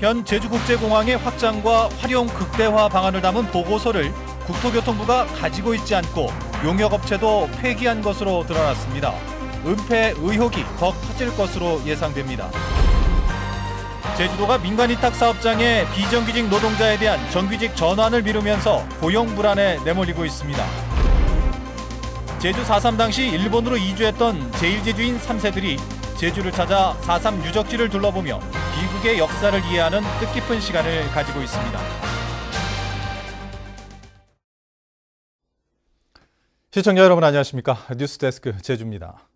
현 제주국제공항의 확장과 활용 극대화 방안을 담은 보고서를 국토교통부가 가지고 있지 않고 용역업체도 폐기한 것으로 드러났습니다. 은폐 의혹이 더 커질 것으로 예상됩니다. 제주도가 민간위탁 사업장의 비정규직 노동자에 대한 정규직 전환을 미루면서 고용 불안에 내몰리고 있습니다. 제주 4.3 당시 일본으로 이주했던 제1제주인 3세들이 제주를 찾아 4.3 유적지를 둘러보며 비극의 역사를 이해하는 뜻깊은 시간을 가지고 있습니다. 시청자 여러분 안녕하십니까? 뉴스데스크 제주입니다.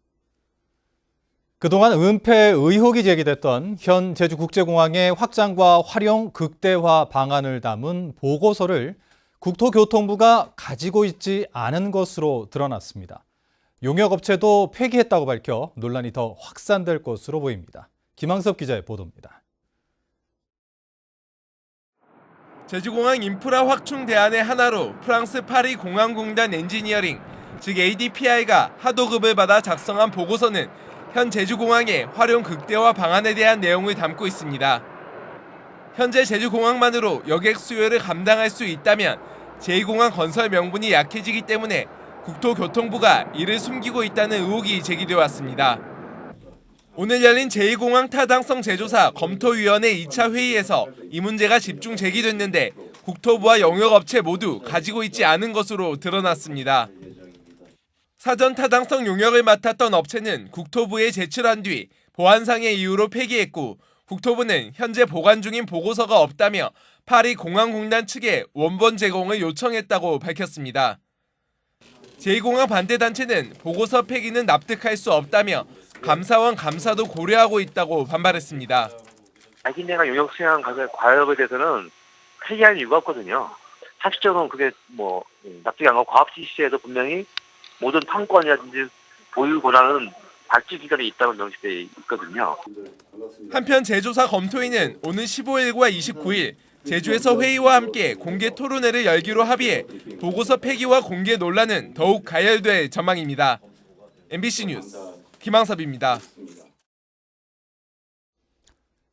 그동안 은폐 의혹이 제기됐던 현 제주국제공항의 확장과 활용 극대화 방안을 담은 보고서를 국토교통부가 가지고 있지 않은 것으로 드러났습니다. 용역업체도 폐기했다고 밝혀 논란이 더 확산될 것으로 보입니다. 김항섭 기자의 보도입니다. 제주공항 인프라 확충 대안의 하나로 프랑스 파리 공항공단 엔지니어링, 즉 ADPI가 하도급을 받아 작성한 보고서는 현 제주공항의 활용 극대화 방안에 대한 내용을 담고 있습니다. 현재 제주공항만으로 여객 수요를 감당할 수 있다면 제2공항 건설 명분이 약해지기 때문에 국토교통부가 이를 숨기고 있다는 의혹이 제기되어 왔습니다. 오늘 열린 제2공항 타당성 제조사 검토위원회 2차 회의에서 이 문제가 집중 제기됐는데 국토부와 용역업체 모두 가지고 있지 않은 것으로 드러났습니다. 사전 타당성 용역을 맡았던 업체는 국토부에 제출한 뒤 보안상의 이유로 폐기했고 국토부는 현재 보관 중인 보고서가 없다며 파리 공항공단 측에 원본 제공을 요청했다고 밝혔습니다. 제2공항 반대단체는 보고서 폐기는 납득할 수 없다며 감사원 감사도 고려하고 있다고 반발했습니다. 자기네가 용역 수행한 과역에 대해서는 폐기할 이유가 없거든요. 사실적으로는 그게 납득이 안 가고 과학지시에도 분명히 모든 판권이라든지 보유 권한은 발주 기간이 있다고 명시되어 있거든요. 한편 제조사 검토위는 오는 15일과 29일 제주에서 회의와 함께 공개 토론회를 열기로 합의해 보고서 폐기와 공개 논란은 더욱 가열될 전망입니다. MBC 뉴스 김항섭입니다.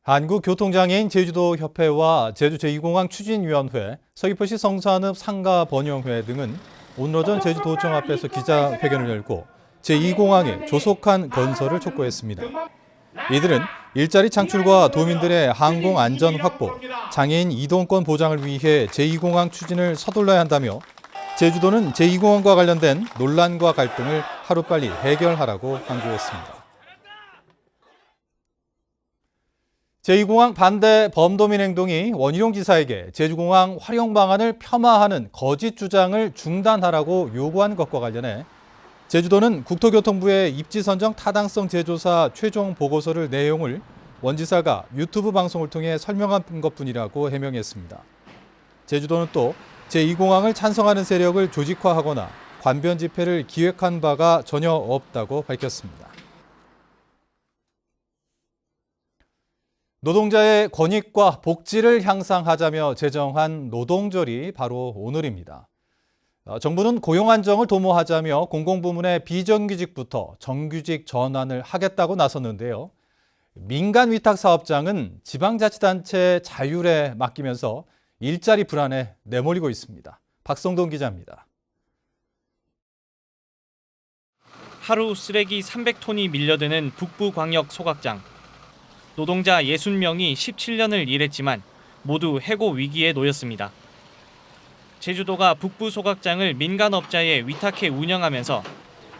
한국교통장애인 제주도협회와 제주 제2공항 추진위원회, 서귀포시 성산읍 상가번영회 등은 오늘 오전 제주도청 앞에서 기자회견을 열고 제2공항의 조속한 건설을 촉구했습니다. 이들은 일자리 창출과 도민들의 항공 안전 확보, 장애인 이동권 보장을 위해 제2공항 추진을 서둘러야 한다며 제주도는 제2공항과 관련된 논란과 갈등을 하루빨리 해결하라고 강조했습니다. 제2공항 반대 범도민 행동이 원희룡 지사에게 제주공항 활용 방안을 폄하하는 거짓 주장을 중단하라고 요구한 것과 관련해 제주도는 국토교통부의 입지 선정 타당성 제조사 최종 보고서를 내용을 원 지사가 유튜브 방송을 통해 설명한 것뿐이라고 해명했습니다. 제주도는 또 제2공항을 찬성하는 세력을 조직화하거나 관변 집회를 기획한 바가 전혀 없다고 밝혔습니다. 노동자의 권익과 복지를 향상하자며 제정한 노동절이 바로 오늘입니다. 정부는 고용 안정을 도모하자며 공공부문의 비정규직부터 정규직 전환을 하겠다고 나섰는데요. 민간 위탁 사업장은 지방자치단체 자율에 맡기면서 일자리 불안에 내몰리고 있습니다. 박성동 기자입니다. 하루 쓰레기 300톤이 밀려드는 북부광역 소각장. 노동자 60명이 17년을 일했지만 모두 해고 위기에 놓였습니다. 제주도가 북부 소각장을 민간업자에 위탁해 운영하면서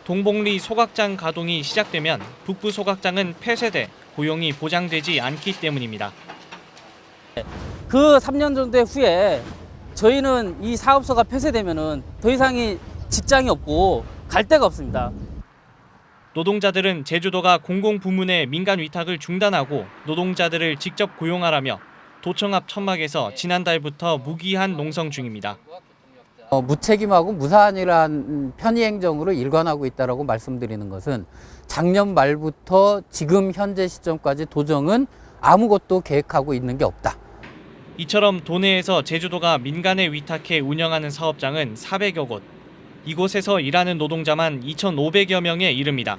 동복리 소각장 가동이 시작되면 북부 소각장은 폐쇄돼 고용이 보장되지 않기 때문입니다. 그 3년 정도 후에 저희는 이 사업소가 폐쇄되면은 더 이상의 직장이 없고 갈 데가 없습니다. 노동자들은 제주도가 공공부문의 민간 위탁을 중단하고 노동자들을 직접 고용하라며 도청 앞 천막에서 지난달부터 무기한 농성 중입니다. 무책임하고 무사안일한 편의 행정으로 일관하고 있다고 말씀드리는 것은 작년 말부터 지금 현재 시점까지 도정은 아무것도 계획하고 있는 게 없다. 이처럼 도내에서 제주도가 민간에 위탁해 운영하는 사업장은 400여 곳. 이곳에서 일하는 노동자만 2,500여 명에 이릅니다.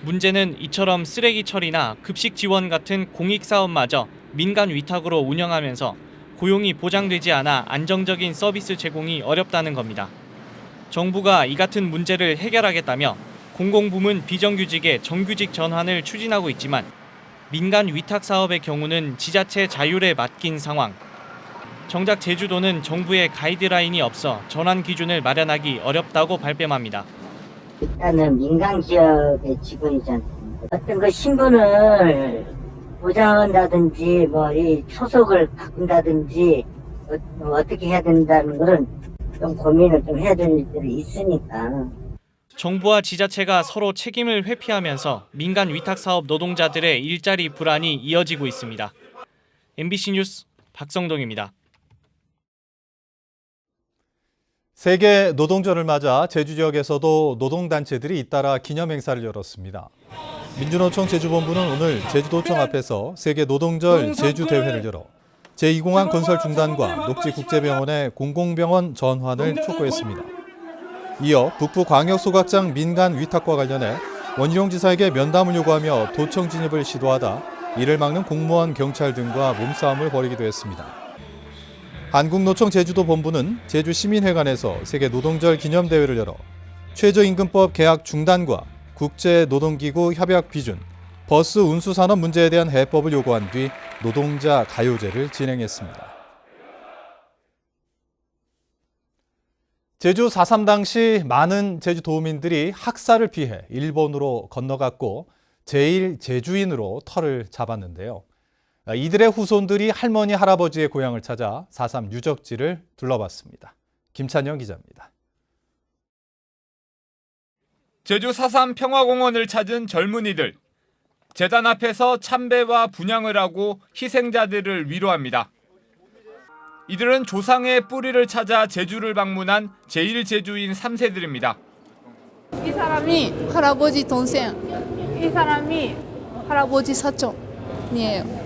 문제는 이처럼 쓰레기 처리나 급식 지원 같은 공익 사업마저 민간 위탁으로 운영하면서 고용이 보장되지 않아 안정적인 서비스 제공이 어렵다는 겁니다. 정부가 이 같은 문제를 해결하겠다며 공공부문 비정규직의 정규직 전환을 추진하고 있지만 민간 위탁 사업의 경우는 지자체 자율에 맡긴 상황. 정작 제주도는 정부의 가이드라인이 없어 전환 기준을 마련하기 어렵다고 발뺌합니다. 일단은 민간 기업의 직원이잖아요. 어떤 그 신분을 보장한다든지 이 소속을 바꾼다든지 어떻게 해야 된다는 거는 좀 고민을 좀 해야 될 일들이 있으니까. 정부와 지자체가 서로 책임을 회피하면서 민간 위탁 사업 노동자들의 일자리 불안이 이어지고 있습니다. MBC 뉴스 박성동입니다. 세계 노동절을 맞아 제주 지역에서도 노동단체들이 잇따라 기념행사를 열었습니다. 민주노총 제주본부는 오늘 제주도청 앞에서 세계 노동절 제주대회를 열어 제2공항 건설 중단과 녹지국제병원의 공공병원 전환을 촉구했습니다. 이어 북부광역소각장 민간 위탁과 관련해 원희룡 지사에게 면담을 요구하며 도청 진입을 시도하다 이를 막는 공무원, 경찰 등과 몸싸움을 벌이기도 했습니다. 한국노총 제주도 본부는 제주시민회관에서 세계 노동절 기념대회를 열어 최저임금법 계약 중단과 국제노동기구 협약 비준, 버스 운수산업 문제에 대한 해법을 요구한 뒤 노동자 가요제를 진행했습니다. 제주 4.3 당시 많은 제주도민들이 학살을 피해 일본으로 건너갔고 제1제주인으로 터를 잡았는데요. 이들의 후손들이 할머니, 할아버지의 고향을 찾아 4.3 유적지를 둘러봤습니다. 김찬영 기자입니다. 제주 4.3 평화공원을 찾은 젊은이들. 재단 앞에서 참배와 분향을 하고 희생자들을 위로합니다. 이들은 조상의 뿌리를 찾아 제주를 방문한 제1제주인 3세들입니다. 이 사람이 할아버지 동생, 이 사람이 할아버지 사촌이에요.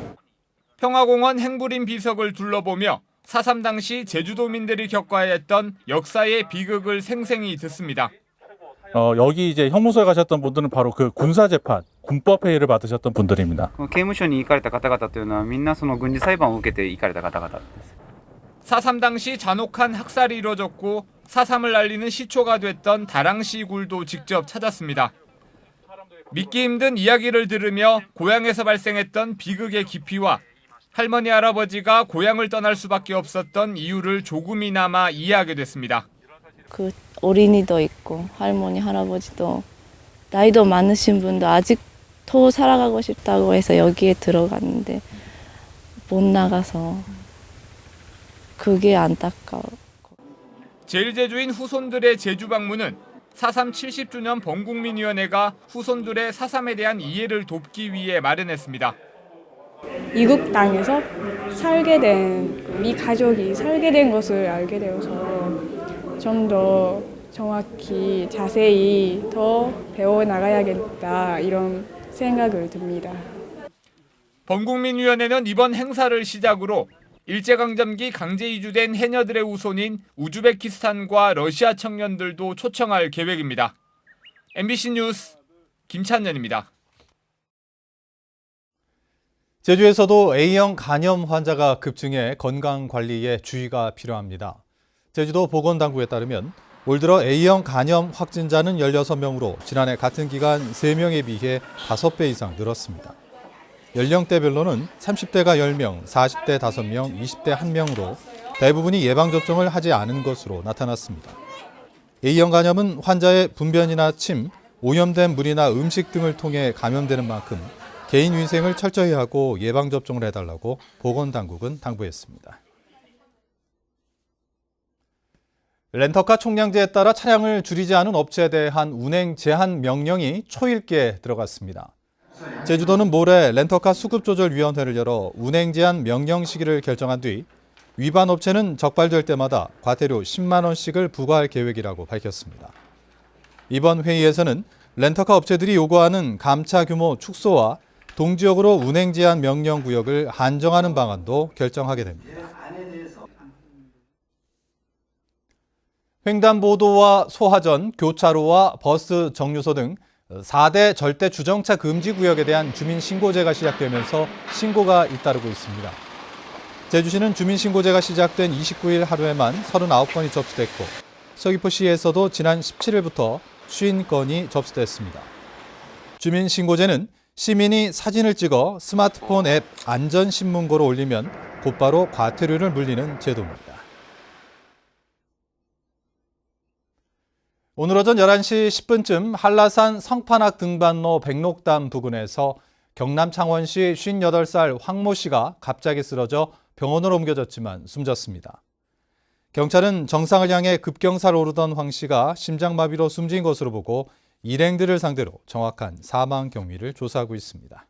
평화공원 행부림 비석을 둘러보며 4.3 당시 제주도민들이 겪어야 했던 역사의 비극을 생생히 듣습니다. 여기 이제 형무소에 가셨던 분들은 바로 그 군사재판, 군법회의를 받으셨던 분들입니다. 刑務所に行かれた方々というのはみんなその軍事裁判を受けて行かれた方々です。 4.3 당시 잔혹한 학살이 이뤄졌고 4.3을 알리는 시초가 됐던 다랑시 굴도 직접 찾았습니다. 믿기 힘든 이야기를 들으며 고향에서 발생했던 비극의 깊이와 할머니, 할아버지가 고향을 떠날 수밖에 없었던 이유를 조금이나마 이해하게 됐습니다. 그 어린이도 있고 할머니, 할아버지도 나이도 많으신 분도 아직도 살아가고 싶다고 해서 여기에 들어갔는데 못 나가서 그게 안타까워. 제1제주인 후손들의 제주 방문은 4.3 70주년 범국민위원회가 후손들의 4.3에 대한 이해를 돕기 위해 마련했습니다. 이국 땅에서 살게 된 미 가족이 살게 된 것을 알게 되어서 좀 더 정확히 자세히 더 배워나가야겠다 이런 생각을 듭니다. 범국민위원회는 이번 행사를 시작으로 일제강점기 강제 이주된 해녀들의 후손인 우즈베키스탄과 러시아 청년들도 초청할 계획입니다. MBC 뉴스 김찬년입니다. 제주에서도 A형 간염 환자가 급증해 건강관리에 주의가 필요합니다. 제주도 보건당국에 따르면 올 들어 A형 간염 확진자는 16명으로 지난해 같은 기간 3명에 비해 5배 이상 늘었습니다. 연령대별로는 30대가 10명, 40대 5명, 20대 1명으로 대부분이 예방접종을 하지 않은 것으로 나타났습니다. A형 간염은 환자의 분변이나 침, 오염된 물이나 음식 등을 통해 감염되는 만큼 개인 위생을 철저히 하고 예방접종을 해달라고 보건당국은 당부했습니다. 렌터카 총량제에 따라 차량을 줄이지 않은 업체에 대한 운행 제한 명령이 초일기에 들어갔습니다. 제주도는 모레 렌터카 수급조절위원회를 열어 운행 제한 명령 시기를 결정한 뒤 위반 업체는 적발될 때마다 과태료 10만 원씩을 부과할 계획이라고 밝혔습니다. 이번 회의에서는 렌터카 업체들이 요구하는 감차 규모 축소와 동지역으로 운행 제한 명령 구역을 한정하는 방안도 결정하게 됩니다. 횡단보도와 소화전, 교차로와 버스 정류소 등 4대 절대 주정차 금지 구역에 대한 주민신고제가 시작되면서 신고가 잇따르고 있습니다. 제주시는 주민신고제가 시작된 29일 하루에만 39건이 접수됐고 서귀포시에서도 지난 17일부터 50건이 접수됐습니다. 주민신고제는 시민이 사진을 찍어 스마트폰 앱 안전신문고로 올리면 곧바로 과태료를 물리는 제도입니다. 오늘 오전 11시 10분쯤 한라산 성판악 등반로 백록담 부근에서 경남 창원시 58살 황모 씨가 갑자기 쓰러져 병원으로 옮겨졌지만 숨졌습니다. 경찰은 정상을 향해 급경사를 오르던 황 씨가 심장마비로 숨진 것으로 보고 일행들을 상대로 정확한 사망 경위를 조사하고 있습니다.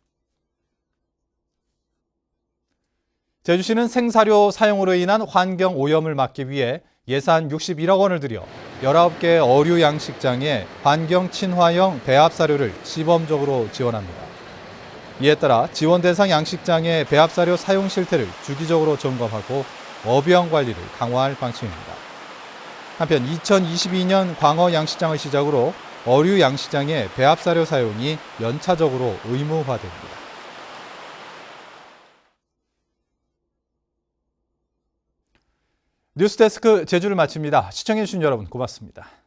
제주시는 생사료 사용으로 인한 환경 오염을 막기 위해 예산 61억 원을 들여 19개 어류 양식장에 환경 친화형 배합 사료를 시범적으로 지원합니다. 이에 따라 지원 대상 양식장의 배합 사료 사용 실태를 주기적으로 점검하고 업영 관리를 강화할 방침입니다. 한편 2022년 광어 양식장을 시작으로 어류 양식장의 배합 사료 사용이 연차적으로 의무화됩니다. 뉴스데스크 제주를 마칩니다. 시청해주신 여러분 고맙습니다.